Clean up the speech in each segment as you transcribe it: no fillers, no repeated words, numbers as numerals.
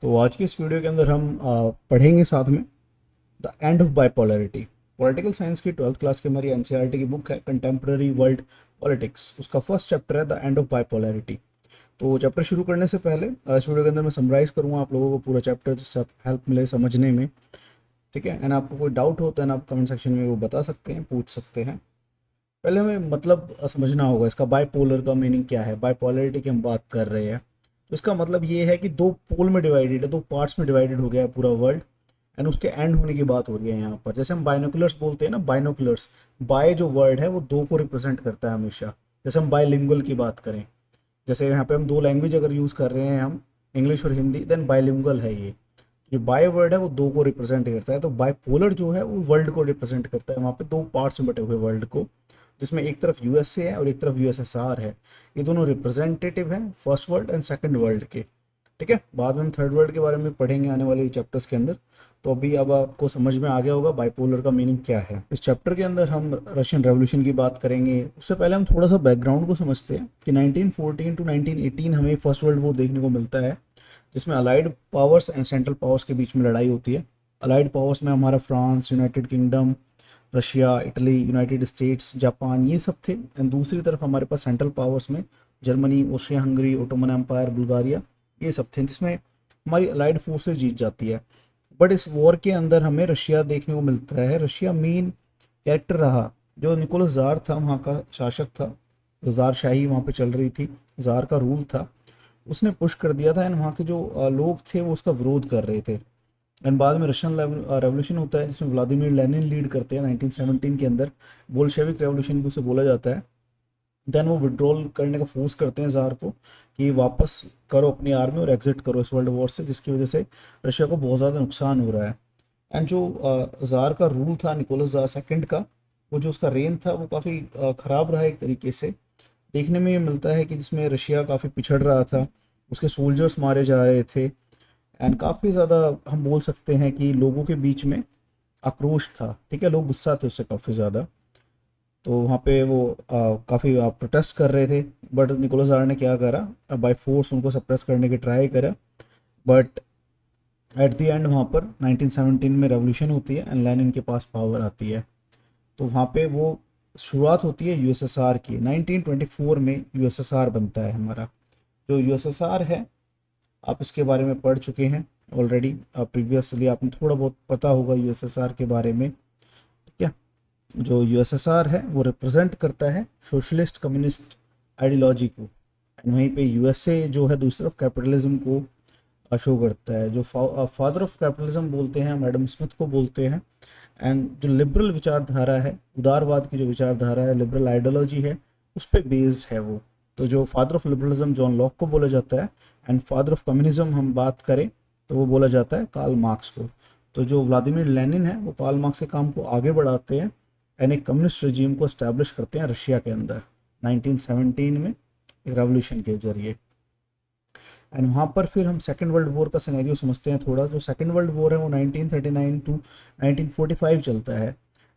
तो आज की इस वीडियो के अंदर हम पढ़ेंगे साथ में the end of bipolarity. Political science की 12th क्लास की हमारी एनसीईआरटी की बुक है कंटेम्प्रेरी वर्ल्ड पॉलिटिक्स। उसका फर्स्ट चैप्टर है द एंड ऑफ बाइपोलैरिटी। तो चैप्टर शुरू करने से पहले इस वीडियो के अंदर मैं समराइज़ करूँगा आप लोगों को पूरा चैप्टर, जिससे आप हेल्प मिले समझने में। ठीक है, एंड आपको कोई डाउट हो तो आप कमेंट सेक्शन में वो बता सकते हैं, पूछ सकते हैं। पहले हमें मतलब समझना होगा इसका बाइपोलर का मीनिंग क्या है। बाइपोलैरिटी की हम बात कर रहे हैं तो इसका मतलब ये है कि दो पोल में डिवाइडेड है, दो पार्ट्स में डिवाइडेड हो गया है पूरा वर्ल्ड, एंड उसके एंड होने की बात हो रही है यहाँ पर। जैसे हम बाइनोकुलर्स बोलते हैं ना, बाइनोकुलर्स, बाय जो वर्ड है वो दो को रिप्रेजेंट करता है हमेशा। जैसे हम बाइलिंगुअल की बात करें, जैसे यहाँ पे हम दो लैंग्वेज अगर यूज़ कर रहे हैं हम, इंग्लिश और हिंदी, देन बाइलिंगुअल है ये। जो बाय वर्ड है वो दो को रिप्रेजेंट करता है, तो बाइपोलर जो है वो वर्ल्ड को रिप्रेजेंट करता है। वहाँ पे दो पार्ट्स में बटे हुए वर्ल्ड को, जिसमें एक तरफ यूएसए है और एक तरफ यूएसएसआर है। ये दोनों रिप्रेजेंटेटिव हैं first world and second world के। ठीक है, बाद में हम थर्ड वर्ल्ड के बारे में पढ़ेंगे आने वाले चैप्टर्स के अंदर। तो अभी अब आपको समझ में आ गया होगा बाइपोलर का मीनिंग क्या है। इस चैप्टर के अंदर हम रशियन रेवोल्यूशन की बात करेंगे। उससे पहले हम थोड़ा सा बैकग्राउंड को समझते हैं कि 1914 टू 1918 हमें फर्स्ट वर्ल्ड वॉर देखने को मिलता है, जिसमें allied powers and central powers के बीच में लड़ाई होती है। अलाइड पावर्स में हमारा France, United Kingdom, Russia, Italy, United States, Japan, ये सब थे। एंड दूसरी तरफ हमारे पास सेंट्रल पावर्स में Germany, Austria Hungary, Ottoman Empire, Bulgaria, ये सब थे, जिसमें हमारी अलाइड फोर्सेज जीत जाती है। बट इस वॉर के अंदर हमें रशिया देखने को मिलता है। रशिया मेन कैरेक्टर रहा। जो निकोलस जार था वहाँ का शासक था, जो जार शाही वहाँ पे चल रही थी, जार का रूल था, उसने पुश कर दिया था। एंड वहाँ के जो लोग थे वो उसका विरोध कर रहे थे। एंड बाद में रशियन रेवोल्यूशन होता है, जिसमें व्लादिमीर लेनिन लीड करते हैं 1917 के अंदर। बोल्शेविक रेवोल्यूशन भी उसे बोला जाता है। देन वो विड्रॉल करने का फोर्स करते हैं ज़ार को कि वापस करो अपनी आर्मी और एग्जिट करो इस वर्ल्ड वॉर से, जिसकी वजह से रशिया को बहुत ज़्यादा नुकसान हो रहा है। एंड जो ज़ार का रूल था निकोलस ज़ार सेकंड का, वो जो उसका रेन था वो काफ़ी ख़राब रहा एक तरीके से। देखने में ये मिलता है कि जिसमें रशिया काफ़ी पिछड़ रहा था, उसके सोल्जर्स मारे जा रहे थे, एंड काफ़ी ज़्यादा हम बोल सकते हैं कि लोगों के बीच में आक्रोश था। ठीक है, लोग गुस्सा थे उससे काफ़ी ज़्यादा। तो वहाँ पे वो काफ़ी प्रोटेस्ट कर रहे थे। बट निकोलस जार ने क्या करा, बाय फोर्स उनको सप्रेस करने की ट्राई करा। बट एट द एंड वहाँ पर 1917 में रेवोल्यूशन होती है एंड लेनिन के पास पावर आती है। तो वहाँ पे वो शुरुआत होती है यूएसएसआर की। 1924 में यूएसएसआर बनता है हमारा। जो यूएसएसआर है, आप इसके बारे में पढ़ चुके हैं ऑलरेडी प्रीवियसली, आपने थोड़ा बहुत पता होगा यूएसएसआर के बारे में। ठीक है, जो यूएसएसआर है वो रिप्रेजेंट करता है सोशलिस्ट कम्युनिस्ट आइडियोलॉजी को, एंड वहीं पे यूएसए जो है दूसरी तरफ कैपिटलिज्म को शो करता है। जो फादर ऑफ कैपिटलिज्म बोलते हैं हम एडम स्मिथ को बोलते हैं। एंड जो लिबरल विचारधारा है, उदारवाद की जो विचारधारा है, लिबरल आइडियोलॉजी है, उस पर बेस्ड है वो। तो जो father of liberalism John Locke को बोला जाता है, एंड फादर ऑफ कम्युनिज्म हम बात करें तो वो बोला जाता है कार्ल मार्क्स को। तो जो व्लादिमीर लेनिन है वो कार्ल मार्क्स के काम को आगे बढ़ाते हैं एंड एक कम्युनिस्ट रजीम को एस्टैब्लिश करते हैं रशिया के अंदर 1917 में, एक रेवोल्यूशन के जरिए। एंड वहाँ पर फिर हम सेकेंड वर्ल्ड वॉर का सिनेरियो समझते हैं थोड़ा। जो सेकेंड वर्ल्ड वॉर है वो 1939 टू 1945 चलता है,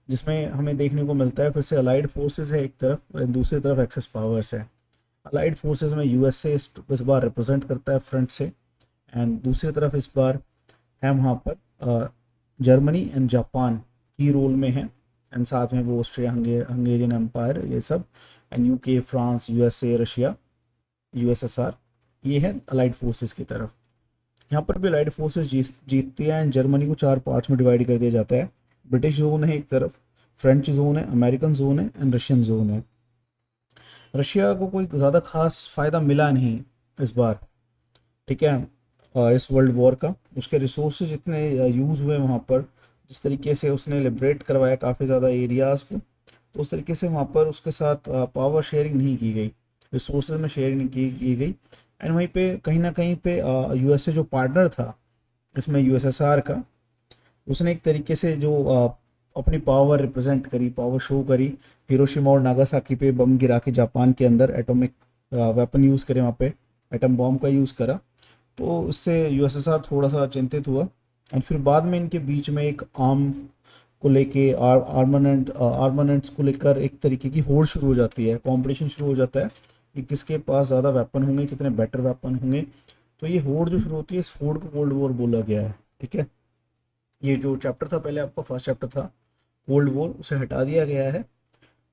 जिसमें हमें देखने को मिलता है फिर से अलाइड फोर्सेस है एक तरफ, दूसरी तरफ एक्सेस पावर्स है। अलाइड फोर्सेस में यूएसए इस बार रिप्रेजेंट करता है फ्रंट से, एंड दूसरी तरफ इस बार है वहाँ पर जर्मनी एंड जापान की रोल में है, एंड साथ में वो ऑस्ट्रिया हंगेरियन एम्पायर, ये सब, and UK, France, USA, Russia, USSR, ये है अलाइड फोर्सेस की तरफ। यहाँ पर भी अलाइड फोर्सेस जीतती है एंड जर्मनी को चार पार्ट्स में डिवाइड कर दिया जाता है। ब्रिटिश जोन है एक तरफ, फ्रेंच जोन है, अमेरिकन जोन है, एंड रशियन जोन है। रशिया को कोई ज़्यादा खास फ़ायदा मिला नहीं इस बार। ठीक है, इस वर्ल्ड वॉर का उसके रिसोर्सेज इतने यूज़ हुए वहाँ पर, जिस तरीके से उसने लिबरेट करवाया काफ़ी ज़्यादा एरियाज़ को, तो उस तरीके से वहाँ पर उसके साथ पावर शेयरिंग नहीं की गई, रिसोर्सेज में शेयरिंग नहीं की गई। एंड वहीं पे कहीं ना कहीं पे यूएसए जो पार्टनर था इसमें यूएसएसआर का, उसने एक तरीके से जो अपनी पावर रिप्रेजेंट करी, पावर शो करी, हिरोशिमा और नागासाकी पे बम गिरा के जापान के अंदर एटॉमिक वेपन यूज़ करे, वहाँ पे एटम बॉम्ब का यूज़ करा। तो उससे यूएसएसआर थोड़ा सा चिंतित हुआ। एंड फिर बाद में इनके बीच में एक आर्म को लेके आर्मामेंट्स को लेकर एक तरीके की होड़ शुरू हो जाती है, कंपटीशन शुरू हो जाता है कि किसके पास ज़्यादा वेपन होंगे, कितने बेटर वेपन होंगे, तो ये होड़ जो शुरू होती है, इस होड़ को कोल्ड वॉर बोला गया है। ठीक है, ये जो चैप्टर था पहले आपका फर्स्ट चैप्टर था कोल्ड वॉर, उसे हटा दिया गया है।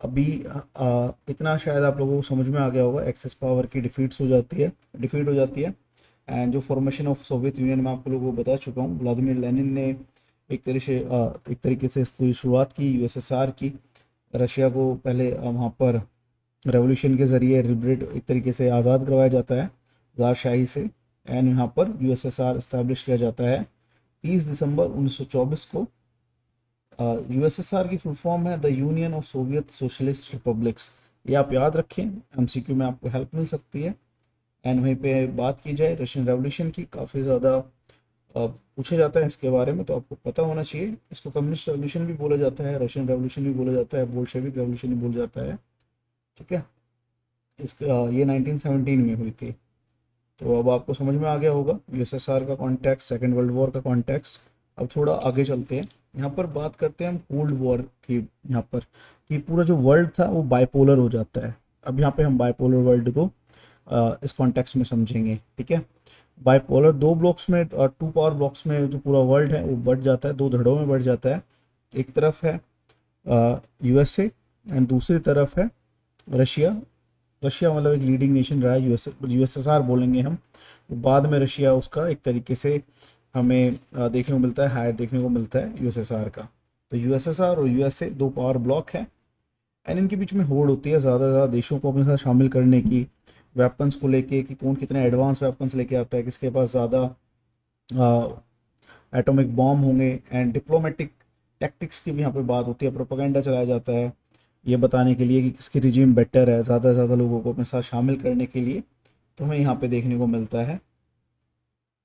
अभी इतना शायद आप लोगों को समझ में आ गया होगा, एक्सेस पावर की डिफीट हो जाती है। एंड जो फॉर्मेशन ऑफ सोवियत यूनियन में आप लोगों को बता चुका हूँ, व्लादिमीर लेनिन ने एक तरीके से इसकी शुरुआत की, यूएसएसआर की। रशिया को पहले वहाँ पर रेवोल्यूशन के ज़रिए लिबरेट एक तरीके से आज़ाद करवाया जाता है ज़ारशाही से, एंड यहाँ पर यूएसएसआर इस्टेब्लिश किया जाता है 30 दिसंबर 1924 को। यूएसएसआर की फुल फॉर्म है the union of Soviet socialist republics. ये आप याद रखें, एमसीक्यू में आपको हेल्प मिल सकती है। एंड वहीं पे बात की जाए रशियन रेवोल्यूशन की, काफ़ी ज़्यादा पूछा जाता है इसके बारे में, तो आपको पता होना चाहिए। इसको कम्युनिस्ट रेवोल्यूशन भी बोला जाता है, रशियन रेवोल्यूशन भी बोला जाता है, बोल्शेविक रेवोल्यूशन भी बोला जाता है। ठीक है, ये 1917 में हुई थी। तो अब आपको समझ में आ गया होगा यूएसएसआर का कॉन्टेक्स्ट, सेकेंड वर्ल्ड वॉर का कॉन्टेक्स्ट। अब थोड़ा आगे चलते हैं, यहाँ पर बात करते हैं हम कोल्ड वॉर की। यहाँ पर कि पूरा जो वर्ल्ड था वो बाइपोलर हो जाता है। अब यहाँ पे हम बाइपोलर वर्ल्ड को इस कॉन्टेक्स्ट में समझेंगे। ठीक है, बाइपोलर दो ब्लॉक्स में, टू पावर ब्लॉक्स में जो पूरा वर्ल्ड है वो बढ़ जाता है, दो धड़ों में बढ़ जाता है। एक तरफ है यूएसए एंड दूसरी तरफ है रशिया। रशिया मतलब एक लीडिंग नेशन रहा है, यूएसएसआर बोलेंगे हम। बाद में रशिया उसका एक तरीके से हमें देखने को मिलता है, हायर देखने को मिलता है यूएसएसआर का। तो यूएसएसआर और यूएसए दो पावर ब्लॉक हैं, एंड इनके बीच में होड़ होती है ज़्यादा से ज़्यादा देशों को अपने साथ शामिल करने की, वेपन्स को लेके कि कौन कितने एडवांस वेपन्स लेके आता है, किसके पास ज़्यादा एटॉमिक बॉम्ब होंगे। एंड डिप्लोमेटिक टैक्टिक्स की भी यहाँ पे बात होती है, प्रोपेगेंडा चलाया जाता है ये बताने के लिए कि किसकी रिजीम बेटर है, ज़्यादा से ज़्यादा लोगों को अपने साथ शामिल करने के लिए। तो हमें यहाँ पे देखने को मिलता है।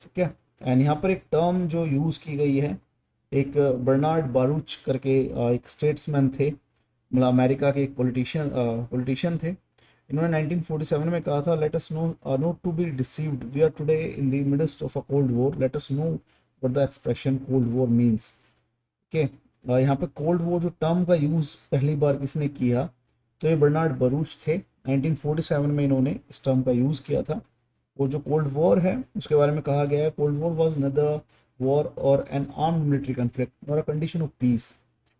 ठीक है, एंड यहाँ पर एक टर्म जो यूज़ की गई है, एक बर्नार्ड बारूच करके एक स्टेट्समैन थे, मतलब अमेरिका के एक पॉलिटिशियन थे। इन्होंने 1947 में कहा था, let us know not to be deceived, we are today in the midst of a cold war, let us know what the expression cold war means. Okay, यहाँ पे कोल्ड वॉर जो टर्म का use पहली बार किसने किया, तो ये बर्नार्ड बरूच थे। 1947 में इन्होंने इस टर्म का यूज़ किया था। वो जो कोल्ड वॉर है उसके बारे में कहा गया है, cold war was neither war or an armed military conflict nor a condition of peace.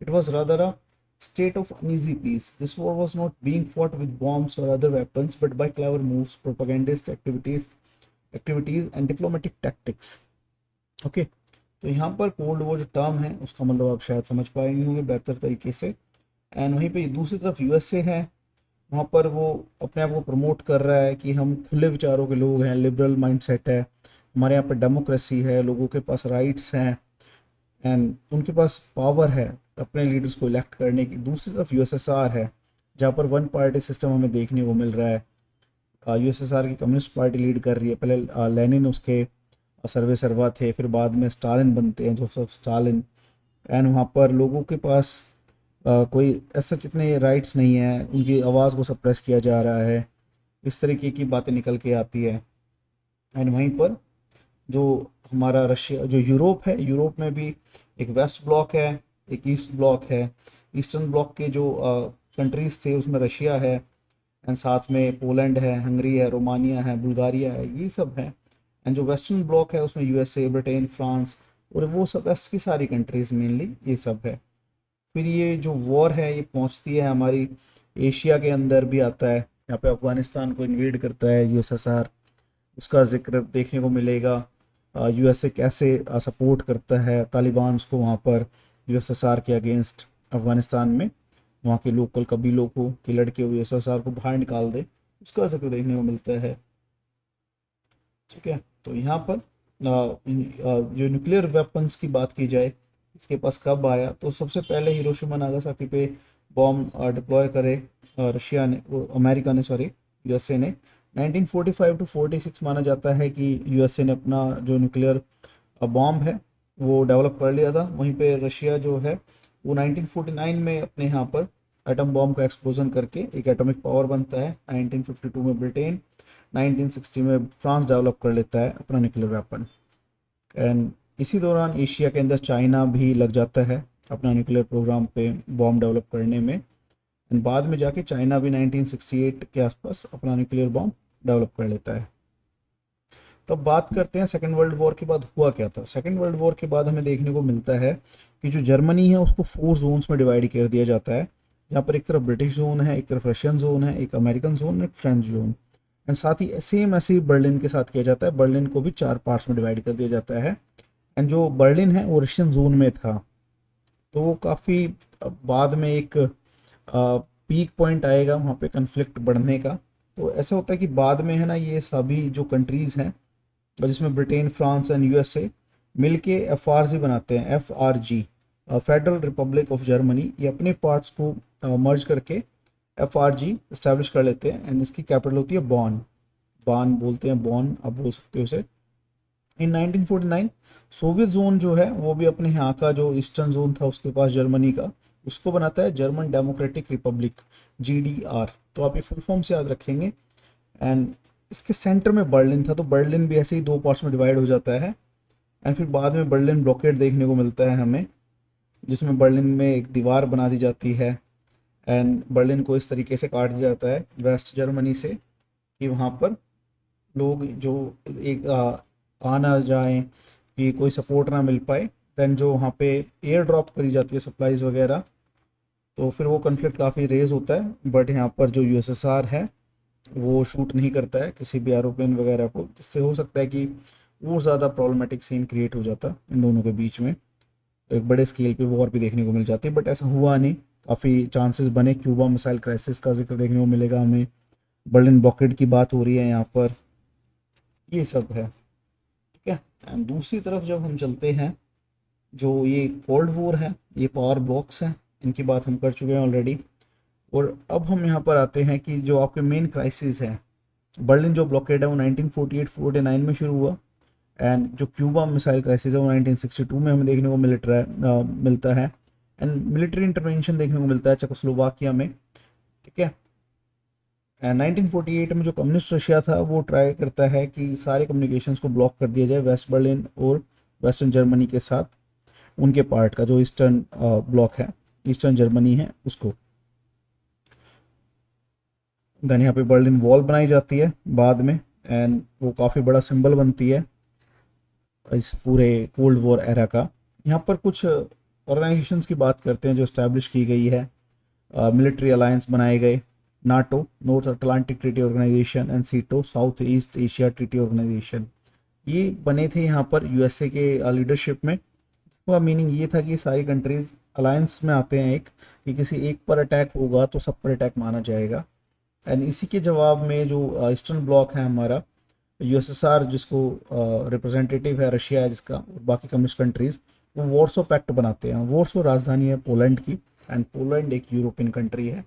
It was rather a state of uneasy peace. This war was not being fought with bombs or other weapons, but by clever moves, propagandist activities and diplomatic tactics. Okay, तो यहाँ पर cold war जो term है उसका मतलब आप शायद समझ पाएंगे होंगे बेहतर तरीके से। एंड वहीं पे दूसरी तरफ यूएसए है, वहाँ पर वो अपने आप को प्रमोट कर रहा है कि हम खुले विचारों के लोग हैं, लिबरल माइंडसेट है, हमारे यहाँ पर डेमोक्रेसी है, लोगों के पास राइट्स हैं, एंड उनके पास पावर है अपने लीडर्स को इलेक्ट करने की। दूसरी तरफ यूएसएसआर है, जहाँ पर वन पार्टी सिस्टम हमें देखने को मिल रहा है। यूएसएसआर की कम्युनिस्ट पार्टी लीड कर रही है, पहले लेनिन उसके सर्वे सर्वा थे, फिर बाद में स्टालिन बनते हैं, जोसेफ स्टालिन। एंड वहाँ पर लोगों के पास कोई ऐसा इतने राइट्स नहीं है, उनकी आवाज़ को सप्रेस किया जा रहा है, इस तरीके की बातें निकल के आती है। एंड वहीं पर जो हमारा रशिया, जो यूरोप है, यूरोप में भी एक वेस्ट ब्लॉक है, एक ईस्ट ब्लॉक है। ईस्टर्न ब्लॉक के जो कंट्रीज़ थे उसमें रशिया है, एंड साथ में पोलैंड है, हंगरी है, रोमानिया है, बुल्गारिया है, ये सब है। एंड जो वेस्टर्न ब्लॉक है उसमें यूएसए, ब्रिटेन, फ्रांस और वो सब वेस्ट की सारी कंट्रीज़ मेनली ये सब है। फिर ये जो वॉर है ये पहुंचती है हमारी एशिया के अंदर भी आता है, यहाँ पे अफगानिस्तान को इन्वेड करता है यूएसएसआर, उसका जिक्र देखने को मिलेगा। यूएसए कैसे सपोर्ट करता है तालिबान को वहाँ पर यूएसएसआर के अगेंस्ट अफगानिस्तान में, वहाँ के लोकल कबीलों को कि लड़के यूएसएसआर को बाहर निकाल दे, उसका जिक्र देखने को मिलता है। ठीक है, तो यहाँ पर जो न्यूक्लियर वेपन्स की बात की जाए, इसके पास कब आया, तो सबसे पहले हिरोशिमा नागासाकी पे बॉम्ब डिप्लॉय करे रशिया ने, वो अमेरिका ने, सॉरी यूएसए ने। 1945 टू 46 माना जाता है कि यूएसए ने अपना जो न्यूक्लियर बॉम्ब है वो डेवलप कर लिया था। वहीं पे रशिया जो है वो 1949 में अपने यहाँ पर एटम बॉम्ब का एक्सप्लोजन करके एक एटॉमिक पावर बनता है। 1952 में ब्रिटेन, 1960 में फ्रांस डेवलप कर लेता है अपना न्यूक्लियर वेपन। एंड इसी दौरान एशिया के अंदर चाइना भी लग जाता है अपना न्यूक्लियर प्रोग्राम पे बॉम्ब डेवलप करने में। एंड बाद में जाके चाइना भी 1968 के आसपास अपना न्यूक्लियर बॉम्ब डेवलप कर लेता है। तो अब बात करते हैं सेकेंड वर्ल्ड वॉर के बाद हुआ क्या था। सेकेंड वर्ल्ड वॉर के बाद हमें देखने को मिलता है कि जो जर्मनी है उसको 4 जोन्स में डिवाइड कर दिया जाता है, जहाँ पर एक तरफ ब्रिटिश जोन है, एक तरफ रशियन जोन है, एक अमेरिकन जोन, एक फ्रेंच जोन। एंड साथ ही सेम ऐसे ही बर्लिन के साथ किया जाता है, बर्लिन को भी 4 पार्ट्स में डिवाइड कर दिया जाता है। एंड जो बर्लिन है वो रशियन जोन में था, तो वो काफ़ी बाद में एक पीक पॉइंट आएगा वहाँ पे कन्फ्लिक्ट बढ़ने का। तो ऐसा होता है कि बाद में है ना, ये सभी जो कंट्रीज़ हैं जिसमें ब्रिटेन, फ्रांस एंड यूएसए मिलके एफआरजी बनाते हैं, एफआरजी, फेडरल रिपब्लिक ऑफ जर्मनी, ये अपने पार्ट्स को मर्ज करके एफआरजी इस्टेब्लिश कर लेते हैं। एंड इसकी कैपिटल होती है बॉन, बान बोलते हैं, बॉन आप बोल सकते हो उसे। इन 1949 सोवियत जोन जो है वो भी अपने यहाँ का जो ईस्टर्न जोन था उसके पास जर्मनी का, उसको बनाता है जर्मन डेमोक्रेटिक रिपब्लिक, जीडीआर। तो आप ये फुल फॉर्म से याद रखेंगे। एंड इसके सेंटर में बर्लिन था, तो बर्लिन भी ऐसे ही 2 पार्ट्स में डिवाइड हो जाता है। एंड फिर बाद में बर्लिन ब्लॉकेड देखने को मिलता है हमें, जिसमें बर्लिन में एक दीवार बना दी जाती है। एंड बर्लिन को इस तरीके से काट दिया जाता है वेस्ट जर्मनी से कि वहाँ पर लोग जो एक आ ना जाएं, कि कोई सपोर्ट ना मिल पाए। देन जो वहाँ पे एयर ड्रॉप करी जाती है सप्लाईज वगैरह, तो फिर वो कन्फ्लिक्ट काफ़ी रेज होता है। बट यहाँ पर जो यूएसएसआर है वो शूट नहीं करता है किसी भी एरोप्लेन वगैरह को, जिससे हो सकता है कि वो ज़्यादा प्रॉब्लमेटिक सीन क्रिएट हो जाता इन दोनों के बीच में, एक बड़े स्केल पे वॉर भी देखने को मिल जाती है। बट ऐसा हुआ नहीं, काफ़ी चांसेस बने। क्यूबा मिसाइल क्राइसिस का जिक्र देखने को मिलेगा हमें, बर्लिन ब्लॉकेड की बात हो रही है यहाँ पर, ये सब है। ठीक है। एंड दूसरी तरफ जब हम चलते हैं, जो ये कोल्ड वॉर है, ये पावर ब्लॉक्स हैं, इनकी बात हम कर चुके हैं ऑलरेडी। और अब हम यहाँ पर आते हैं कि जो आपके मेन क्राइसिस है, बर्लिन जो ब्लॉकेड है वो 1948-49 में शुरू हुआ। एंड जो क्यूबा मिसाइल क्राइसिस है वो 1962 में हमें देखने को मिलता है। एंड मिलिट्री इंटरवेंशन देखने को मिलता है चेकोस्लोवाकिया में। ठीक है। एंड 1948 में जो कम्युनिस्ट रशिया था वो ट्राई करता है कि सारे कम्युनिकेशंस को ब्लॉक कर दिया जाए वेस्ट बर्लिन और वेस्टर्न जर्मनी के साथ, उनके पार्ट का जो ईस्टर्न ब्लॉक है, ईस्टर्न जर्मनी है उसको। देन यहाँ पे बर्लिन वॉल बनाई जाती है बाद में, एंड वो काफ़ी बड़ा सिंबल बनती है इस पूरे कोल्ड वॉर एरा का। यहाँ पर कुछ ऑर्गेनाइजेशंस की बात करते हैं जो इस्टेब्लिश की गई है, मिलिट्री अलायंस बनाए गए, NATO, North Atlantic Treaty Organization, and SEATO, South East Asia Treaty Organization, ये बने थे यहाँ पर यूएसए के लीडरशिप में। इसका मीनिंग ये था कि सारी कंट्रीज अलायंस में आते हैं, एक कि किसी एक पर अटैक होगा तो सब पर अटैक माना जाएगा। एंड इसी के जवाब में जो ईस्टर्न ब्लॉक है हमारा, यूएसएसआर जिसको रिप्रेजेंटेटिव है रशिया है जिसका, और बाकी कम्युनिस्ट कंट्रीज, वो वॉर्सो पैक्ट बनाते हैं। वॉर्सो राजधानी है पोलैंड की, एंड पोलैंड एक यूरोपियन कंट्री है।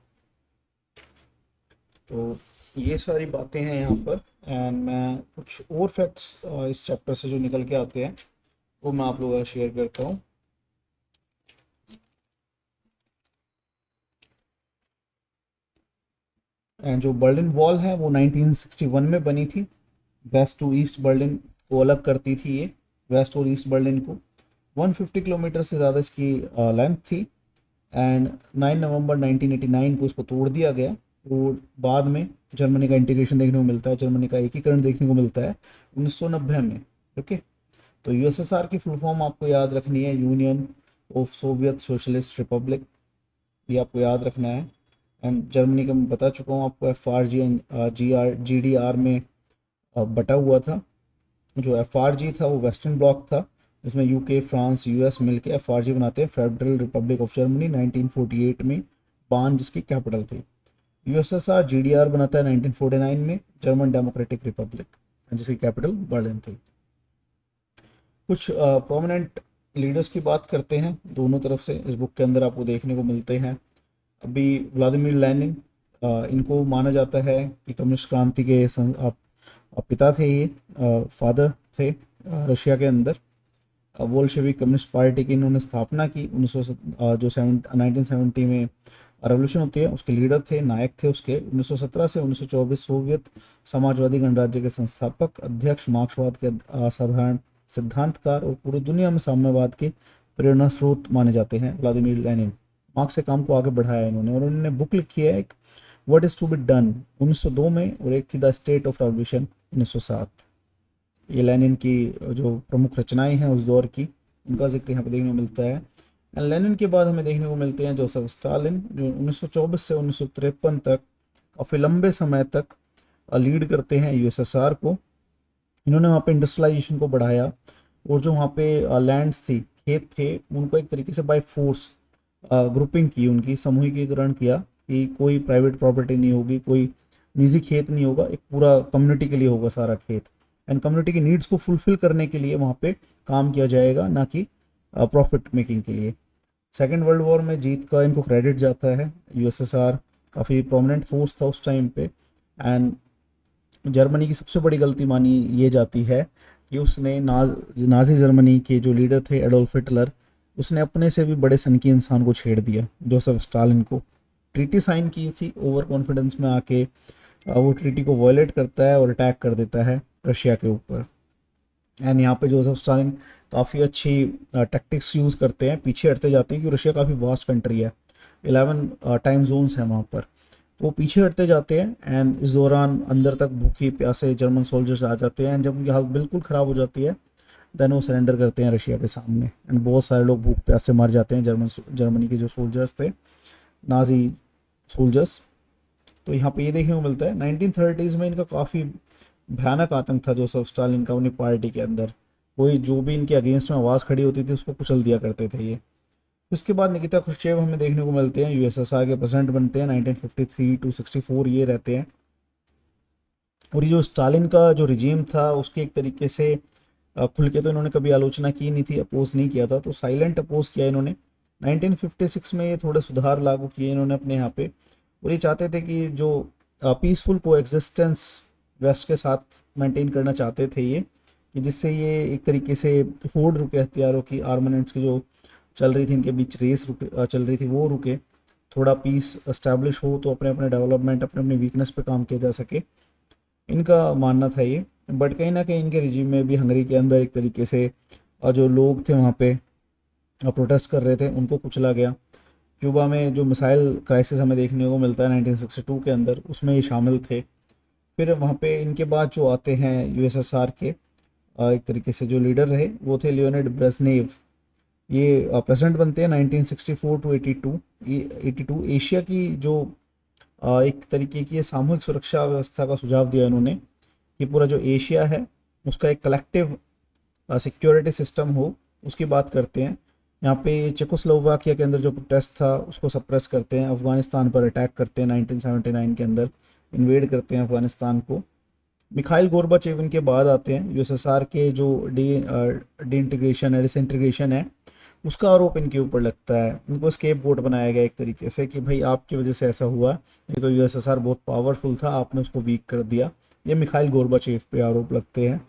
तो ये सारी बातें हैं यहाँ पर। एंड मैं कुछ और फैक्ट्स इस चैप्टर से जो निकल के आते हैं वो मैं आप लोगों का शेयर करता हूँ। एंड जो बर्लिन वॉल है वो 1961 में बनी थी, वेस्ट टू ईस्ट बर्लिन को अलग करती थी ये, वेस्ट और ईस्ट बर्लिन को। 150 किलोमीटर से ज़्यादा इसकी लेंथ थी। एंड 9 नवंबर 1989 को इसको तोड़ दिया गया। और बाद में जर्मनी का इंटीग्रेशन देखने को मिलता है, जर्मनी का एकीकरण देखने को मिलता है 1990 में। ओके। तो यूएसएसआर की फुल फॉर्म आपको याद रखनी है, union of Soviet socialist Republic, ये आपको याद रखना है। एंड जर्मनी का मैं बता चुका हूँ आपको, F R G and G D R में बटा हुआ था। जो एफ आर जी था वो वेस्टर्न ब्लॉक था, जिसमें यूके, फ्रांस, यूएस मिलके एफ आर जी बनाते हैं, फेडरल रिपब्लिक ऑफ जर्मनी 1948 में, बान जिसकी कैपिटल थी। यूएसएसआर जीडीआर बनाता है 1949 में, जर्मन डेमोक्रेटिक रिपब्लिक, जिसकी कैपिटल बर्लिन थी। कुछ प्रोमिनेंट लीडर्स की बात करते हैं दोनों तरफ से, इस बुक के अंदर आपको देखने को मिलते हैं। अभी व्लादिमीर लेनिन, इनको माना जाता है कि कम्युनिस्ट क्रांति के पिता थे, ये फादर थे रशिया के अंदर। बोल्शेविक कम्युनिस्ट पार्टी की इन्होंने स्थापना की 1970 में रेवोल्यूशन होती है, उसके लीडर थे, नायक थे उसके। 1917 से 1924 सोवियत समाजवादी गणराज्य के संस्थापक, अध्यक्ष, मार्क्सवाद के असाधारण सिद्धांतकार और पूरी दुनिया में साम्यवाद के प्रेरणा स्रोत माने जाते हैं व्लादिमीर लेनिन। मार्क्स के काम को आगे बढ़ाया इन्होंने, और उन्होंने बुक लिखी है एक, what is to be done 1902 में, और एक थी द स्टेट ऑफ रेवोल्यूशन 1907। ये लेनिन की जो प्रमुख रचनाएं हैं उस दौर की, उनका जिक्र यहाँ पे देखने को मिलता है। एंड लेनिन के बाद हमें देखने को मिलते हैं जोसेफ स्टालिन, जो 1924 से 1953 तक काफ़ी लंबे समय तक लीड करते हैं यूएसएसआर को। इन्होंने वहाँ पे इंडस्ट्रियलाइजेशन को बढ़ाया, और जो वहाँ पे लैंड्स थी, खेत थे, उनको एक तरीके से बाय फोर्स ग्रुपिंग की, उनकी समूहीकरण किया कि कोई प्राइवेट प्रॉपर्टी नहीं होगी, कोई निजी खेत नहीं होगा, एक पूरा कम्युनिटी के लिए होगा सारा खेत। एंड कम्युनिटी की नीड्स को फुलफिल करने के लिए वहाँ पे काम किया जाएगा, ना कि प्रॉफिट मेकिंग के लिए। सेकेंड वर्ल्ड वॉर में जीत का इनको क्रेडिट जाता है। यूएसएसआर काफ़ी प्रोमिनेंट फोर्स था उस टाइम पे। एंड जर्मनी की सबसे बड़ी गलती मानी ये जाती है कि उसने नाजी जर्मनी के जो लीडर थे एडोल्फ हिटलर, उसने अपने से भी बड़े सनकी इंसान को छेड़ दिया, जोसेफ स्टालिन को। ट्रीटी साइन की थी, ओवर कॉन्फिडेंस में आके वो ट्रीटी को वायलेट करता है और अटैक कर देता है रशिया के ऊपर। एंड यहाँ पे जोसेफ स्टालिन काफ़ी अच्छी टैक्टिक्स यूज़ करते हैं, पीछे हटते जाते हैं, क्योंकि रशिया काफ़ी वास्ट कंट्री है, 11 टाइम जोन्स हैं वहाँ पर, तो वो पीछे हटते जाते हैं। एंड इस दौरान अंदर तक भूखे प्यासे जर्मन सोल्जर्स आ जाते हैं, एंड जब उनकी हालत बिल्कुल ख़राब हो जाती है, देन वो सरेंडर करते हैं रशिया के सामने। एंड बहुत सारे लोग भूख प्यास से मर जाते हैं, जर्मनी के जो सोल्जर्स थे, नाजी सोल्जर्स। तो यहाँ पे ये देखने को मिलता है 1930s में इनका काफ़ी भयानक आतंक था जोसेफ स्टालिन का अपनी पार्टी के अंदर। कोई जो भी इनके अगेंस्ट में आवाज़ खड़ी होती थी उसको कुचल दिया करते थे ये। उसके बाद निकिता क्रुश्चेव हमें देखने को मिलते हैं, यूएसएसआर के प्रेसिडेंट बनते हैं 1953 टू 64 ये रहते हैं। और ये जो स्टालिन का जो रिजीम था उसके एक तरीके से खुल के तो इन्होंने कभी आलोचना की नहीं थी, अपोज नहीं किया था, तो साइलेंट अपोज किया इन्होंने। 1956 में ये थोड़े सुधार लागू किए इन्होंने अपने यहाँ पे, और ये चाहते थे कि जो पीसफुल को एग्जिस्टेंस वेस्ट के साथ मेंटेन करना चाहते थे ये, कि जिससे ये एक तरीके से होड़ रुके हथियारों की, आर्मामेंट्स की जो चल रही थी इनके बीच रेस चल रही थी वो रुके, थोड़ा पीस एस्टैब्लिश हो, तो अपने अपने डेवलपमेंट, अपने अपने वीकनेस पे काम किया जा सके, इनका मानना था ये। बट कहीं ना कहीं इनके रिजीम में भी हंगरी के अंदर एक तरीके से जो लोग थे वहाँ पे प्रोटेस्ट कर रहे थे उनको कुचला गया। क्यूबा में जो मिसाइल क्राइसिस हमें देखने को मिलता है 1962 के अंदर, उसमें ये शामिल थे। फिर वहाँ पे इनके बाद जो आते हैं यूएसएसआर के एक तरीके से जो लीडर रहे वो थे लियोनिड ब्रेजनेव। ये प्रेसिडेंट बनते हैं 1964 टू 82। ये 82 एशिया की जो एक तरीके की ये सामूहिक सुरक्षा व्यवस्था का सुझाव दिया इन्होंने, कि पूरा जो एशिया है उसका एक कलेक्टिव सिक्योरिटी सिस्टम हो, उसकी बात करते हैं। यहाँ पे चेकोस्लोवाकिया के अंदर जो प्रोटेस्ट था उसको सप्रेस करते हैं, अफगानिस्तान पर अटैक करते हैं 1979 के अंदर, इन्वेड करते हैं अफगानिस्तान को। मिखाइल गोर्बाचेव इनके बाद आते हैं। यूएसएसआर के जो डी इंटीग्रेशन है, डिसइंटीग्रेशन है, उसका आरोप इनके ऊपर लगता है। इनको स्केप गोट बनाया गया एक तरीके से, कि भाई आपकी वजह से ऐसा हुआ, ये तो यूएसएसआर बहुत पावरफुल था, आपने उसको वीक कर दिया। ये मिखाइल गोर्बाचेव पे आरोप लगते हैं।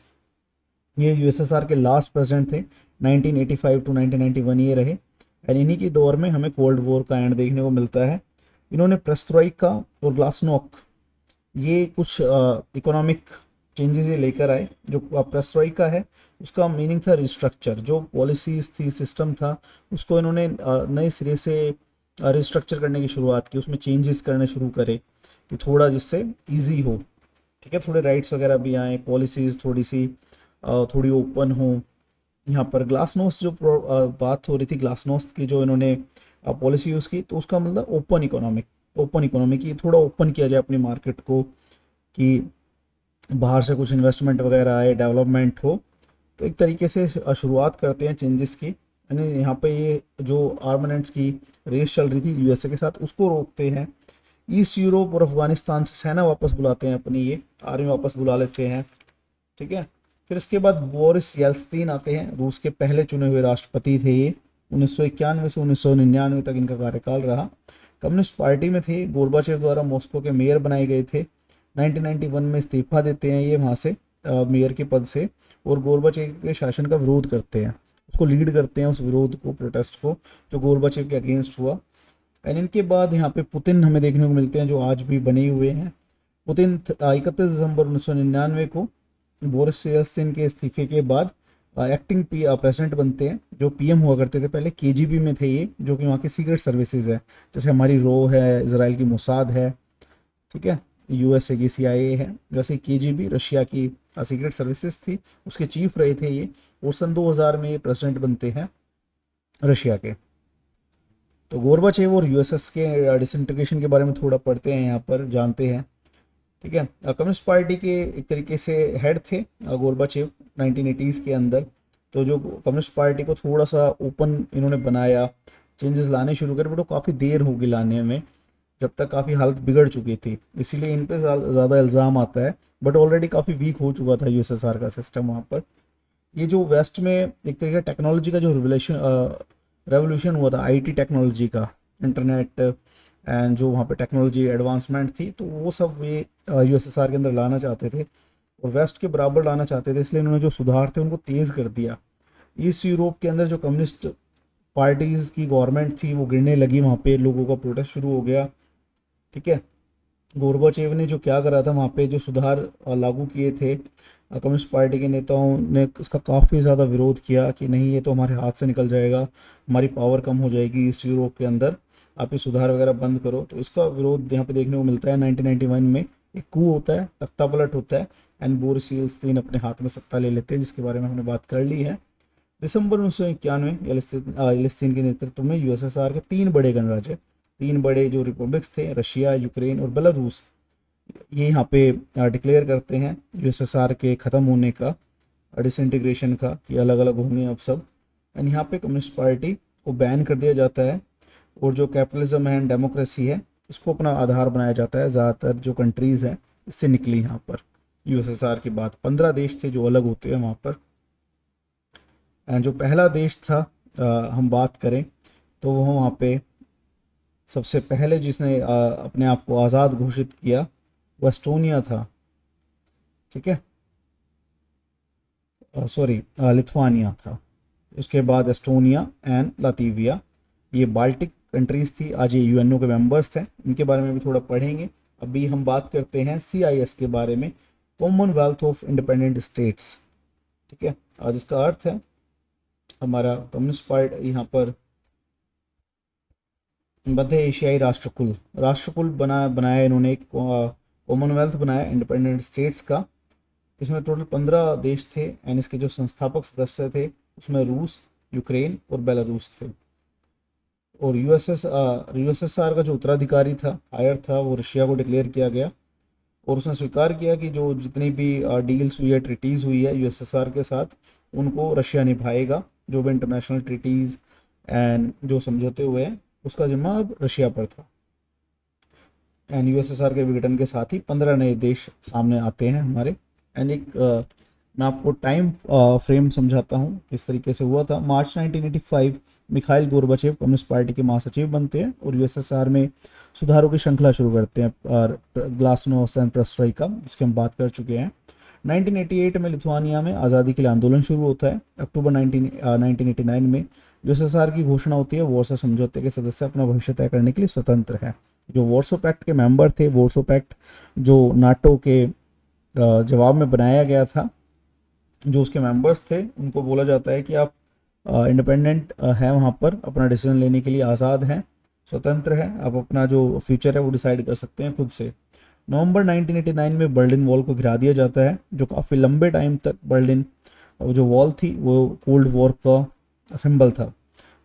ये यूएसएसआर के लास्ट प्रेसिडेंट थे, 1985 टू 1991 ये रहे। एंड इन्हीं की दौर में हमें कोल्ड वॉर का एंड देखने को मिलता है। इन्होंने पेरेस्ट्रोइका और ग्लासनोक ये कुछ इकोनॉमिक चेंजेस ये लेकर आए। जो पेरेस्ट्रोइका है उसका मीनिंग था रिस्ट्रक्चर, जो पॉलिसीज थी, सिस्टम था, उसको इन्होंने नए सिरे से रिस्ट्रक्चर करने की शुरुआत की, उसमें चेंजेस करने शुरू करे कि थोड़ा जिससे इजी हो, ठीक है, थोड़े राइट्स वगैरह भी आए, पॉलिसीज़ थोड़ी सी थोड़ी ओपन हो। यहाँ पर ग्लासनोस्ट जो बात हो रही थी, ग्लासनोस्ट की जो इन्होंने पॉलिसी यूज़ की, तो उसका मतलब ओपन इकोनॉमी की, थोड़ा ओपन किया जाए अपनी मार्केट को, कि बाहर से कुछ इन्वेस्टमेंट वगैरह आए, डेवलपमेंट हो। तो एक तरीके से शुरुआत करते हैं चेंजेस की। यानी यहाँ पे ये जो आर्मामेंट्स की रेस चल रही थी यूएसए के साथ, उसको रोकते हैं। ईस्ट यूरोप और अफगानिस्तान से सेना वापस बुलाते हैं, अपनी ये आर्मी वापस बुला लेते हैं, ठीक है। फिर इसके बाद बोरिस येल्त्सिन आते हैं, रूस के पहले चुने हुए राष्ट्रपति थे ये। 1991 से 1999 तक इनका कार्यकाल रहा। कम्युनिस्ट पार्टी में थे, गोर्बाचेव द्वारा मॉस्को के मेयर बनाए गए थे। 1991 में इस्तीफा देते हैं ये वहाँ से, मेयर के पद से, और गोर्बाचेव के शासन का विरोध करते हैं, उसको लीड करते हैं, उस विरोध को, प्रोटेस्ट को, जो गोर्बाचेव के अगेंस्ट हुआ। एंड इनके बाद यहाँ पे पुतिन हमें देखने को मिलते हैं, जो आज भी बने हुए हैं। पुतिन 31 दिसंबर 1999 को बोरिस येल्त्सिन के इस्तीफे के बाद एक्टिंग प्रेसिडेंट बनते हैं। जो पीएम हुआ करते थे पहले, केजीबी में थे ये, जो कि वहाँ की सीक्रेट सर्विसेज है, जैसे हमारी रो है, इसराइल की मोसाद है, ठीक है। यूएसए की CIA है, जैसे KGB रशिया की सीक्रेट सर्विसेज थी, उसके चीफ रहे थे ये। और सन 2000 में ये प्रेसिडेंट बनते हैं रशिया के। तो गोरबाचेव और यूएसएस के डिसइंटीग्रेशन के बारे में थोड़ा पढ़ते हैं, यहाँ पर जानते हैं। ठीक है, कम्युनिस्ट पार्टी के एक तरीके से हेड थे गोरबाचेव 1980s के अंदर। तो जो कम्युनिस्ट पार्टी को थोड़ा सा ओपन इन्होंने बनाया, चेंजेस लाने शुरू करे, बट वो काफ़ी देर होगी लाने में, जब तक काफ़ी हालत बिगड़ चुकी थी, इसीलिए इन पे ज़्यादा इल्ज़ाम आता है। बट ऑलरेडी काफ़ी वीक हो चुका था USSR का सिस्टम वहाँ पर। ये जो वेस्ट में एक तरीके का टेक्नोलॉजी का जो रेवोल्यूशन हुआ था, IT टेक्नोलॉजी का, इंटरनेट एंड जो वहाँ पे टेक्नोलॉजी एडवांसमेंट थी, तो वो सब ये USSR के अंदर लाना चाहते थे और वेस्ट के बराबर लाना चाहते थे, इसलिए इन्होंने जो सुधार थे उनको तेज़ कर दिया। ईस्ट यूरोप के अंदर जो कम्युनिस्ट पार्टीज़ की गवर्नमेंट थी वो गिरने लगी, वहाँ पे लोगों का प्रोटेस्ट शुरू हो गया। ठीक है, गोरबाचेव ने जो क्या करा था वहाँ पे, जो सुधार लागू किए थे, कम्युनिस्ट पार्टी के नेताओं ने इसका काफ़ी ज़्यादा विरोध किया कि नहीं, ये तो हमारे हाथ से निकल जाएगा, हमारी पावर कम हो जाएगी इस यूरोप के अंदर, आप ये सुधार वगैरह बंद करो। तो इसका विरोध यहाँ पे देखने को मिलता है। 1991 में एक कू होता है, तख्ता पलट होता है, एंड बोरिस येल्त्सिन अपने हाथ में सत्ता ले लेते हैं, जिसके बारे में हमने बात कर ली है। दिसंबर 1991 येल्त्सिन के नेतृत्व में USSR के 3 बड़े गणराज्य, 3 बड़े जो रिपब्लिक्स थे, रशिया, यूक्रेन और बेलारूस, ये यहाँ पे डिक्लेयर करते हैं USSR के ख़त्म होने का, डिसइंटीग्रेशन का, कि अलग अलग होंगे अब सब। एंड यहाँ पे कम्युनिस्ट पार्टी को बैन कर दिया जाता है, और जो कैपिटलिज्म एंड डेमोक्रेसी है इसको अपना आधार बनाया जाता है। ज़्यादातर जो कंट्रीज़ हैं इससे निकली यहाँ पर USSR के बाद 15 देश थे जो अलग होते हैं वहाँ पर। एंड जो पहला देश था हम बात करें तो वो वहाँ पे सबसे पहले जिसने अपने आप को आज़ाद घोषित किया वो एस्टोनिया था। ठीक है, सॉरी, लिथुआनिया था। उसके बाद एस्टोनिया एंड लातविया, ये बाल्टिक कंट्रीज़ थी, आज ये UNO के मेंबर्स थे। इनके बारे में भी थोड़ा पढ़ेंगे। अभी हम बात करते हैं CIS के बारे में, कॉमनवेल्थ ऑफ इंडिपेंडेंट स्टेट्स। ठीक है, आज इसका अर्थ है हमारा कम्युनिस्ट पार्टी यहाँ पर मध्य एशियाई राष्ट्रकुल बनाया इन्होंने, एक कॉमनवेल्थ बनाया इंडिपेंडेंट स्टेट्स का। इसमें टोटल 15 देश थे, एंड इसके जो संस्थापक सदस्य थे उसमें रूस, यूक्रेन और बेलारूस थे। और USSR का जो उत्तराधिकारी था, हायर था, वो रशिया को डिक्लेयर किया गया, और उसने स्वीकार किया कि जो जितनी भी डील्स हुई है, ट्रीटीज़ हुई है USSR के साथ, उनको रशिया निभाएगा। जो भी इंटरनेशनल ट्रीटीज़ एंड जो समझौते हुए हैं उसका जिम्मा अब रशिया पर था। एंड USSR के विघटन के साथ ही 15 नए देश सामने आते हैं हमारे। एंड एक मैं आपको टाइम फ्रेम समझाता हूँ किस तरीके से हुआ था। मार्च 1985 मिखाइल गोर्बाचेव कम्युनिस्ट पार्टी के महासचिव बनते हैं और USSR में सुधारों की श्रृंखला शुरू करते हैं, और ग्लासनोस्ट एंड पेरेस्ट्रोइका, जिसकी हम बात कर चुके हैं। 1988 में लिथुआनिया में आज़ादी के लिए आंदोलन शुरू होता है। अक्टूबर 1989 में USSR की घोषणा होती है, वॉर्सो समझौते के सदस्य अपना भविष्य तय करने के लिए स्वतंत्र है। जो वॉर्सो पैक्ट के मेंबर थे, वॉर्सो पैक्ट जो नाटो के जवाब में बनाया गया था, जो उसके मेंबर्स थे उनको बोला जाता है कि आप इंडिपेंडेंट हैं, वहाँ पर अपना डिसीजन लेने के लिए आज़ाद हैं, स्वतंत्र हैं, आप अपना जो फ्यूचर है वो डिसाइड कर सकते हैं खुद से। नवंबर 1989 में बर्लिन वॉल को गिरा दिया जाता है, जो काफ़ी लंबे टाइम तक बर्लिन जो वॉल थी वो कोल्ड वॉर का सिंबल था।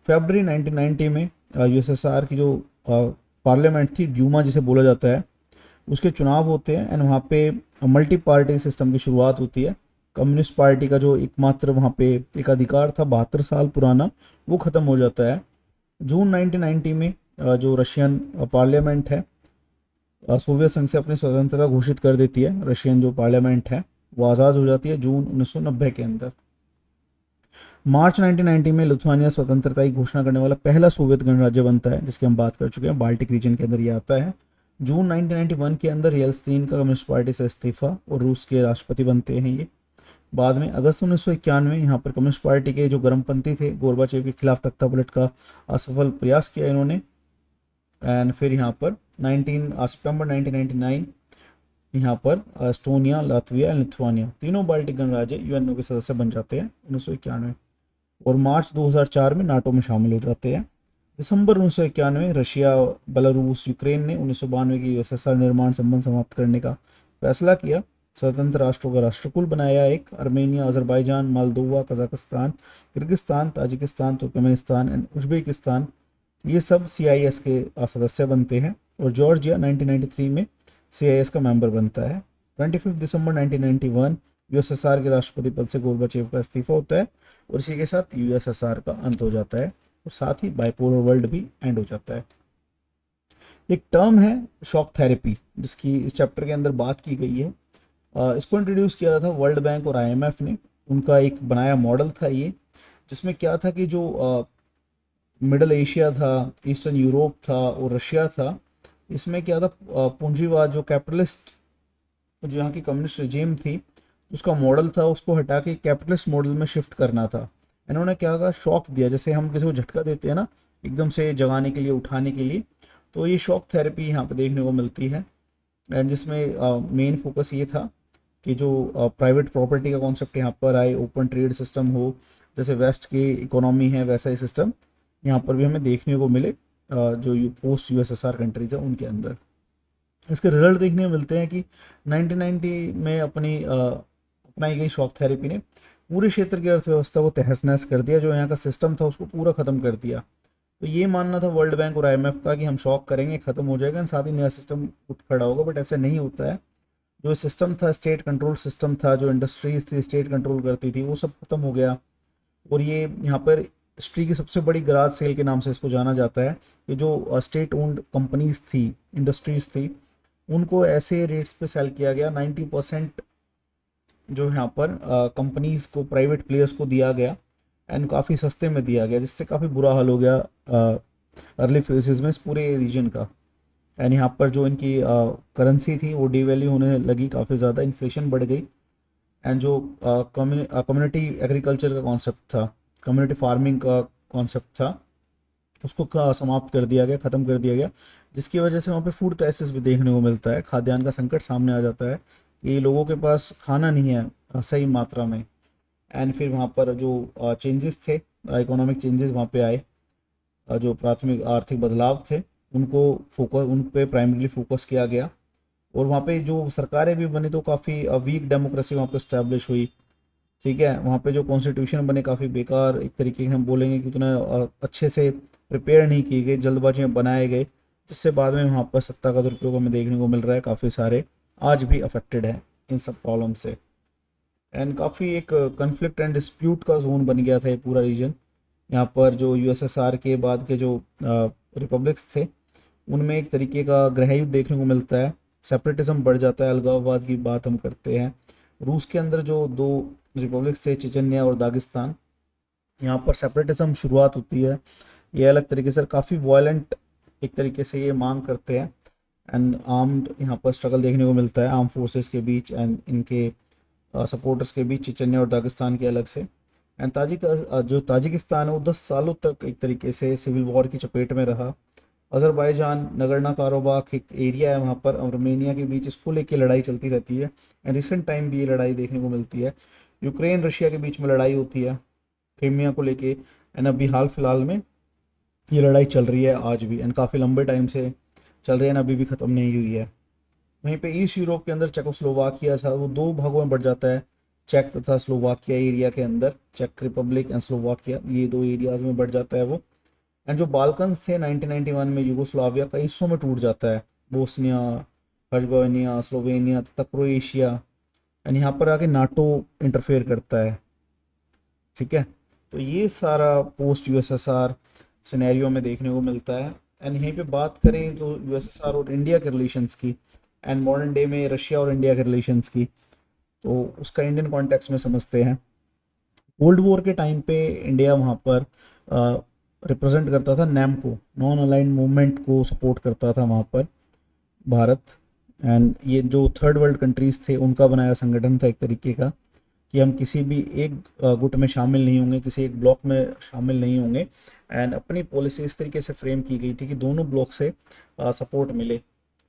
फरवरी 1990 में USSR की जो पार्लियामेंट थी, ड्यूमा जिसे बोला जाता है, उसके चुनाव होते हैं, एंड वहाँ पे मल्टी पार्टी सिस्टम की शुरुआत होती है। कम्युनिस्ट पार्टी का जो एकमात्र वहाँ पे एक अधिकार था 72 साल पुराना, वो ख़त्म हो जाता है। जून 1990 में जो रशियन पार्लियामेंट है सोवियत संघ से अपनी स्वतंत्रता घोषित कर देती है। रशियन जो पार्लियामेंट है वो आज़ाद हो जाती है जून 1990 के अंदर। मार्च 1990 में लिथुआनिया स्वतंत्रता की घोषणा करने वाला पहला सोवियत गणराज्य बनता है, जिसकी हम बात कर चुके हैं, बाल्टिक रीजन के अंदर ये आता है। जून 1991 के अंदर येल्त्सिन का कम्युनिस्ट पार्टी से इस्तीफा और रूस के राष्ट्रपति बनते हैं ये। बाद में अगस्त 1991 यहाँ पर कम्युनिस्ट पार्टी के जो गर्मपंथी थे, गोरबाचेव के खिलाफ तख्तापलट का असफल प्रयास किया इन्होंने। एंड फिर यहाँ पर सितंबर 1999 यहाँ पर एस्टोनिया, लातविया, लिथुआनिया, तीनों बाल्टिक गणराज्य UNO के सदस्य बन जाते हैं 1991। और मार्च 2004 में नाटो में शामिल हो जाते हैं। दिसंबर 1991 रशिया, बेलारूस, यूक्रेन ने 1992 की यूएसएसआर निर्माण संबंध समाप्त करने का फैसला किया। स्वतंत्र राष्ट्रों का राष्ट्रकुल बनाया एक। Armenia, Azerbaijan, Moldova, Kazakhstan, Kyrgyzstan, Tajikistan, Turkmenistan and Uzbekistan, ये सब सीआईएस के सदस्य बनते हैं। और जॉर्जिया 1993 में सीआईएस का मेंबर बनता है। 25 दिसंबर 1991 यूएसएसआर के राष्ट्रपति पद से गोर्बाचेव का इस्तीफा होता है और इसी के साथ यूएसएसआर का अंत हो जाता है और साथ ही बाइपोलर वर्ल्ड भी एंड हो जाता है। एक टर्म है शॉक थेरेपी, जिसकी इस चैप्टर के अंदर बात की गई है। इसको इंट्रोड्यूस किया था वर्ल्ड बैंक और आईएमएफ ने। उनका एक बनाया मॉडल था ये, जिसमें क्या था कि जो मिडल एशिया था, ईस्टर्न यूरोप था और रशिया था, इसमें क्या था, पूंजीवाद जो कैपिटलिस्ट, जो यहाँ की कम्युनिस्ट रिजीम थी, उसका मॉडल था, उसको हटा के कैपिटलिस्ट मॉडल में शिफ्ट करना था। इन्होंने क्या कहा, शॉक दिया, जैसे हम किसी को झटका देते हैं ना, एकदम से जगाने के लिए, उठाने के लिए, तो ये शॉक थेरेपी यहाँ पे देखने को मिलती है। एंड जिसमें मेन फोकस ये था कि जो प्राइवेट प्रॉपर्टी का कॉन्सेप्ट यहाँ पर आए, ओपन ट्रेड सिस्टम हो, जैसे वेस्ट की इकोनॉमी है वैसा ही सिस्टम यहाँ पर भी हमें देखने को मिले जो पोस्ट यूएसएसआर कंट्रीज है उनके अंदर। इसके रिजल्ट देखने को मिलते हैं कि 1990 में अपनाई गई शॉक थेरेपी ने पूरे क्षेत्र की अर्थव्यवस्था को तहस नहस कर दिया। जो यहाँ का सिस्टम था उसको पूरा ख़त्म कर दिया। तो ये मानना था वर्ल्ड बैंक और आईएमएफ का कि हम शॉक करेंगे, ख़त्म हो जाएगा, साथ ही नया सिस्टम उठ खड़ा होगा, बट ऐसा नहीं होता है। जो सिस्टम था, स्टेट कंट्रोल सिस्टम था, जो इंडस्ट्रीज थी स्टेट कंट्रोल करती थी, वो सब खत्म हो गया। और ये यहाँ पर हिस्ट्री की सबसे बड़ी गराज सेल के नाम से इसको जाना जाता है कि जो स्टेट ओन्ड कंपनीज थी, इंडस्ट्रीज थी, उनको ऐसे रेट्स पे सेल किया गया, 90% जो यहाँ पर कंपनीज को, प्राइवेट प्लेयर्स को दिया गया एंड काफ़ी सस्ते में दिया गया, जिससे काफ़ी बुरा हाल हो गया अर्ली फेजेस में इस पूरे रीजन का। एंड यहाँ पर जो इनकी करेंसी थी वो डिवैल्यू होने लगी, काफ़ी ज़्यादा इन्फ्लेशन बढ़ गई। एंड जो कम्युनिटी एग्रीकल्चर का कॉन्सेप्ट था, कम्युनिटी फार्मिंग का कॉन्सेप्ट था, उसको समाप्त कर दिया गया, ख़त्म कर दिया गया, जिसकी वजह से वहाँ पे फूड क्राइसिस भी देखने को मिलता है। खाद्यान्न का संकट सामने आ जाता है कि लोगों के पास खाना नहीं है सही मात्रा में। एंड फिर वहाँ पर जो चेंजेस थे, इकोनॉमिक चेंजेस वहाँ पे आए, जो प्राथमिक आर्थिक बदलाव थे उनको उन पे प्राइमरीली फोकस किया गया। और वहाँ पे जो सरकारें भी बनी तो काफ़ी वीक डेमोक्रेसी वहाँ पे इस्टेब्लिश हुई। ठीक है, वहाँ पे जो कॉन्स्टिट्यूशन बने काफ़ी बेकार, एक तरीके से हम बोलेंगे कि उतना अच्छे से प्रिपेयर नहीं किए गए, जल्दबाजी में बनाए गए, जिससे बाद में वहाँ पर सत्ता का दुरुपयोग हमें देखने को मिल रहा है। काफ़ी सारे आज भी अफेक्टेड हैं इन सब प्रॉब्लम से। एंड काफ़ी एक कन्फ्लिक्ट एंड डिस्प्यूट का जोन बन गया था ये पूरा रीजन। यहाँ पर जो यूएसएसआर के बाद के जो रिपब्लिक्स थे उनमें एक तरीके का गृह युद्ध देखने को मिलता है, सेपरेटिज्म बढ़ जाता है, अलगाववाद की बात हम करते हैं। रूस के अंदर जो दो रिपब्लिक्स थे, चेचन्या और दागिस्तान, यहाँ पर सेपरेटिज्म शुरुआत होती है। ये अलग तरीके से काफ़ी वायलेंट एक तरीके से ये मांग करते हैं। एंड आर्म्ड यहाँ पर स्ट्रगल देखने को मिलता है आर्म फोर्सेस के बीच एंड इनके सपोर्टर्स के बीच, चेचन्या और दागिस्तान के अलग से। एंड जो ताजिकिस्तान है वो 10 सालों तक एक तरीके से सिविल वॉर की चपेट में रहा। अजरबैजान, नगरना कारोबाग एक एरिया है वहाँ पर, अर्मेनिया के बीच इसको लेके लड़ाई चलती रहती है। एंड रिसेंट टाइम भी ये लड़ाई देखने को मिलती है। यूक्रेन रशिया के बीच में लड़ाई होती है क्रीमिया को लेके। एंड अभी हाल फिलहाल में ये लड़ाई चल रही है आज भी, एंड काफ़ी लंबे टाइम से चल रही है, अभी भी ख़त्म नहीं हुई है। वहीं पे ईस्ट यूरोप के अंदर चेकोस्लोवाकिया था, वो दो भागों में बढ़ जाता है, चेक तथा स्लोवाकिया एरिया के अंदर, चेक रिपब्लिक एंड स्लोवाकिया, ये दो एरियाज में बढ़ जाता है वो। एंड जो बाल्कन्स थे 1991 में यूगोस्लाविया कई हिस्सों में टूट जाता है, बोस्निया, हर्जगोविनिया, स्लोवेनिया तथा क्रोएशिया। एंड यहाँ पर आके नाटो इंटरफेयर करता है। ठीक है, तो ये सारा पोस्ट यूएसएसआर सिनेरियो में देखने को मिलता है। एंड यहीं पे बात करें तो यूएसएसआर और इंडिया के रिलेशंस की एंड मॉडर्न डे में रशिया और इंडिया के रिलेशंस की, तो उसका इंडियन कॉन्टेक्स्ट में समझते हैं। कोल्ड वॉर के टाइम पे इंडिया वहाँ पर रिप्रेजेंट करता था नैम को, नॉन अलाइंड मूवमेंट को सपोर्ट करता था वहाँ पर भारत। एंड ये जो थर्ड वर्ल्ड कंट्रीज़ थे उनका बनाया संगठन था एक तरीके का, कि हम किसी भी एक गुट में शामिल नहीं होंगे, किसी एक ब्लॉक में शामिल नहीं होंगे। एंड अपनी पॉलिसी इस तरीके से फ्रेम की गई थी कि दोनों ब्लॉक से सपोर्ट मिले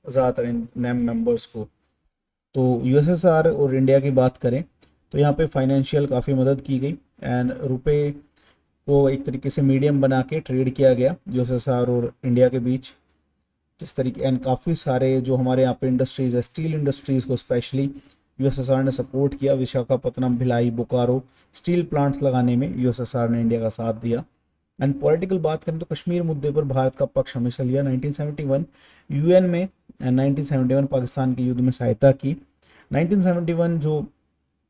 ज़्यादातर इन नैम मेंबर्स को। तो यूएसएसआर और इंडिया की बात करें तो यहाँ पे फाइनेंशियल काफ़ी मदद की गई। एंड रुपए को एक तरीके से मीडियम बना के ट्रेड किया गया यूएसएसआर और इंडिया के बीच। जिस तरीके एंड काफ़ी सारे जो हमारे यहाँ पे इंडस्ट्रीज़ है, स्टील इंडस्ट्रीज़ को स्पेशली यूएसएसआर ने सपोर्ट किया। विशाखापत्तनम, भिलाई, बोकारो स्टील प्लांट्स लगाने में यूएसएसआर ने इंडिया का साथ दिया। एंड पॉलिटिकल बात करें तो कश्मीर मुद्दे पर भारत का पक्ष हमेशा लिया। 1971 यूएन में एंड 1971 पाकिस्तान के युद्ध में सहायता की। 1971 जो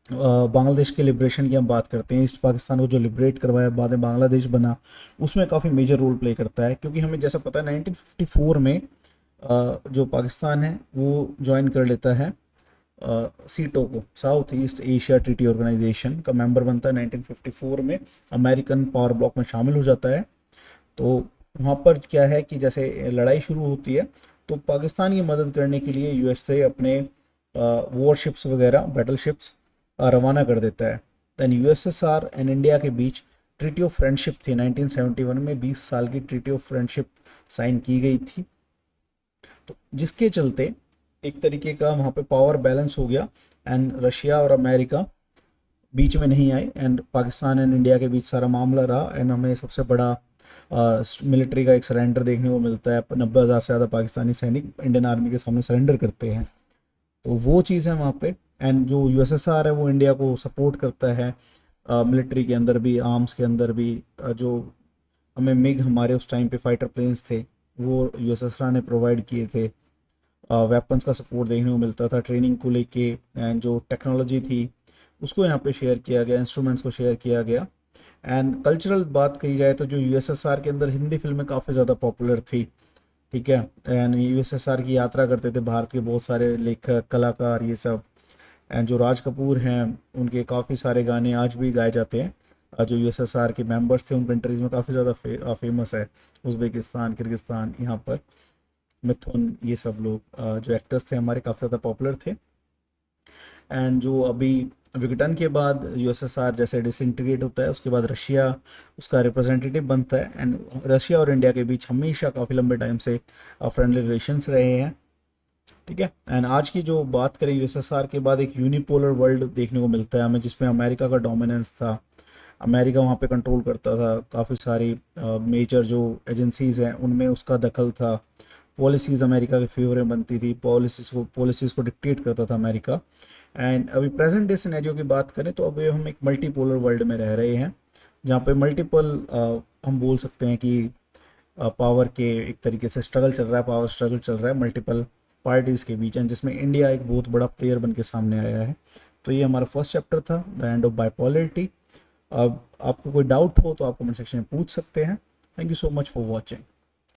बांग्लादेश के लिबरेशन की हम बात करते हैं, ईस्ट पाकिस्तान को जो लिबरेट करवाया, बाद में बांग्लादेश बना, उसमें काफ़ी मेजर रोल प्ले करता है। क्योंकि हमें जैसा पता है 1954 में जो पाकिस्तान है वो ज्वाइन कर लेता है सीटो को, South East Asia Treaty Organization का मेंबर बनता है 1954 में, अमेरिकन पावर ब्लॉक में शामिल हो जाता है। तो वहाँ पर क्या है कि जैसे लड़ाई शुरू होती है तो पाकिस्तान की मदद करने के लिए यूएसए अपने वॉरशिप्स वगैरह, बैटल शिप्स रवाना कर देता है। दैन यूएसएसआर एंड इंडिया के बीच ट्रीटी ऑफ फ्रेंडशिप थी 1971 में, 20 साल की ट्रीटी ऑफ फ्रेंडशिप साइन की गई थी। तो जिसके चलते एक तरीके का वहाँ पे पावर बैलेंस हो गया एंड रशिया और अमेरिका बीच में नहीं आए एंड पाकिस्तान एंड इंडिया के बीच सारा मामला रहा। एंड हमें सबसे बड़ा मिलिट्री का एक सरेंडर देखने को मिलता है, 90,000 से ज़्यादा पाकिस्तानी सैनिक इंडियन आर्मी के सामने सरेंडर करते हैं। तो वो चीज़ है वहाँ पे। एंड जो यूएसएसआर है वो इंडिया को सपोर्ट करता है मिलिट्री के अंदर भी, आर्म्स के अंदर भी। जो हमें मिग, हमारे उस टाइम पे फाइटर प्लेन्स थे वो यूएसएसआर ने प्रोवाइड किए थे। वेपन्स का सपोर्ट देखने को मिलता था, ट्रेनिंग को लेके, एंड जो टेक्नोलॉजी थी उसको यहाँ पे शेयर किया गया, इंस्ट्रूमेंट्स को शेयर किया गया। एंड कल्चरल बात कही जाए तो जो यूएसएसआर के अंदर हिंदी फिल्में काफ़ी ज़्यादा पॉपुलर थी, ठीक है। एंड यूएसएसआर की यात्रा करते थे भारत के बहुत सारे लेखक, कलाकार, ये सब। एंड जो राज कपूर हैं उनके काफ़ी सारे गाने आज भी गाए जाते हैं। जो यूएसएसआर के मेंबर्स थे उन कंट्रीज़ में काफ़ी ज़्यादा फेमस है। उज़्बेकिस्तान, किर्गिस्तान, यहाँ पर मिथुन, ये सब लोग जो एक्टर्स थे हमारे काफ़ी ज़्यादा पॉपुलर थे। एंड जो अभी विघटन के बाद यूएसएसआर जैसे डिसइंटीग्रेट होता है उसके बाद रशिया उसका रिप्रेजेंटेटिव बनता है। एंड रशिया और इंडिया के बीच हमेशा काफ़ी लंबे टाइम से फ्रेंडली रिलेशंस रहे हैं, ठीक है। एंड आज की जो बात करें यूएसएसआर के बाद एक यूनिपोलर वर्ल्ड देखने को मिलता है हमें, जिसमें अमेरिका का डोमिनेंस था। अमेरिका वहाँ पे कंट्रोल करता था, काफ़ी सारी मेजर जो एजेंसीज़ हैं उनमें उसका दखल था। पॉलिसीज़ अमेरिका के फेवर में बनती थी, पॉलिसीज़ को डिक्टेट करता था अमेरिका। एंड अभी प्रेजेंट डे सिनेरियो की बात करें तो अभी हम एक मल्टीपोलर वर्ल्ड में रह रहे हैं, जहाँ पे मल्टीपल हम बोल सकते हैं कि पावर के एक तरीके से स्ट्रगल चल रहा है, पावर स्ट्रगल चल रहा है मल्टीपल पार्टीज़ के बीच, एंड जिसमें इंडिया एक बहुत बड़ा प्लेयर बन के सामने आया है। तो ये हमारा फर्स्ट चैप्टर था, द एंड ऑफ बाइपोलरिटी। अब आपको कोई डाउट हो तो आप कमेंट सेक्शन में पूछ सकते हैं। Thank you so much for watching.